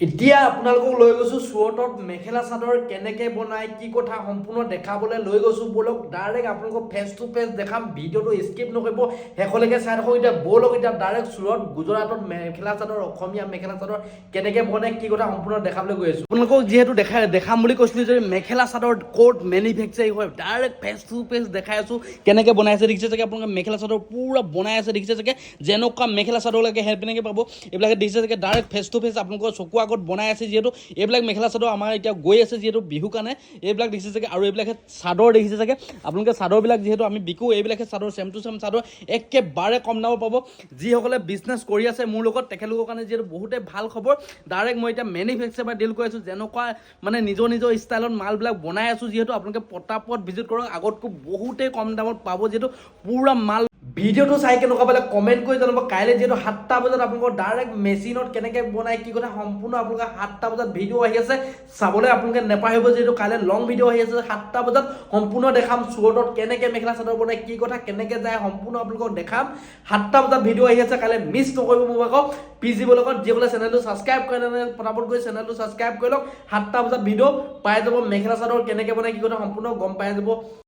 এতিয়া আপোনালোকক লৈ গৈছো চুৰটত মেখেলা চাদৰ কেনেকে বনায় কি কথা সম্পূৰ্ণ দেখাবলৈ লৈ গৈছো বলক ডাইৰেক্ট আপোনালোকক ফেচ টু ফেচ দেখাম ভিডিঅ'টো স্কিপ নকৰিব শেষলৈকে চাই থাকক এতিয়া বলক এতিয়া ডাইৰেক্ট চুৰট গুজৰাটত মেখেলা চাদৰ অসমীয়া মেখেলা চাদৰ কেনেকে বনায় কি কথা সম্পূৰ্ণ দেখাবলৈ গৈ আছো আপোনালোকক যিহেতু দেখাম বুলি কৈছিলো যে মেখেলা চাদৰ ক'ত মেনুফেকচাৰিং হয় ডাইৰেক্ট ফেচ টু ফেচ দেখাই আছো কেনেকে বনাই আছে দেখিছে চাগে আপোনালোকে মেখেলা চাদৰ পুৰা বনাই আছে দেখিছে চাগে যেনেকুৱা মেখেলা চাদৰ লাগে হেল্পেনেকে পাব এইবিলাকে দেখিছে চাগে ডাইৰেক্ট ফেচ টু ফেচ আপোনালোকৰ চকু আগত বনাই আছে যেহেতু এইবিলাক মেখেলা চাদৰ আমাৰ এতিয়া গৈ আছে যেহেতু বিহু কাৰণে এইবিলাক দেখিছে চাগে আৰু এইবিলাকে চাদৰ দেখিছে চাগে আপোনালোকে চাদৰবিলাক যেহেতু আমি বিকো এইবিলাকে চাদৰ চেম টু চেম চাদৰ একেবাৰে কম দামত পাব যিসকলে বিজনেছ কৰি আছে মোৰ লগত তেখেতলোকৰ কাৰণে যিহেতু বহুতে ভাল খবৰ ডাইৰেক্ট মই এতিয়া মেনুফেকচাৰ ডিল কৰি আছোঁ যেনেকুৱা মানে নিজৰ ষ্টাইলত মালবিলাক বনাই আছোঁ যিহেতু আপোনালোকে পটাপট ভিজিট কৰক আগতকৈ বহুতেই কম দামত পাব যিহেতু পুৰা মাল ভিডিঅ'টো চাই কেনেকুৱা পালে কমেণ্ট কৰি জনাব কাইলৈ যিহেতু 7টা বজাত আপোনালোকৰ ডাইৰেক্ট মেচিনত কেনেকৈ বনায় কি কথা সম্পূৰ্ণ আপোনালোকে 7টা বজাত ভিডিঅ' আহি আছে চাবলৈ আপোনালোকে নেপাহৰিব যিহেতু কাইলৈ লং ভিডিঅ' আহি আছে 7টা বজাত সম্পূৰ্ণ দেখাম চুৰটত কেনেকৈ মেখেলা চাদৰ বনায় কি কথা কেনেকৈ যায় সম্পূৰ্ণ আপোনালোকক দেখাম 7টা বজাত ভিডিঅ' আহি আছে কাইলৈ মিছ নকৰিব মোক আকৌ পিজিব লগত যিসকলে চেনেলটো ছাবস্ক্ৰাইব কৰে পটাপট গৈ চেনেলটো ছাবস্ক্ৰাইব কৰি লওক 7টা বজাত ভিডিঅ' পাই যাব মেখেলা চাদৰ কেনেকৈ বনায় কি কথা সম্পূৰ্ণ গম পাই যাব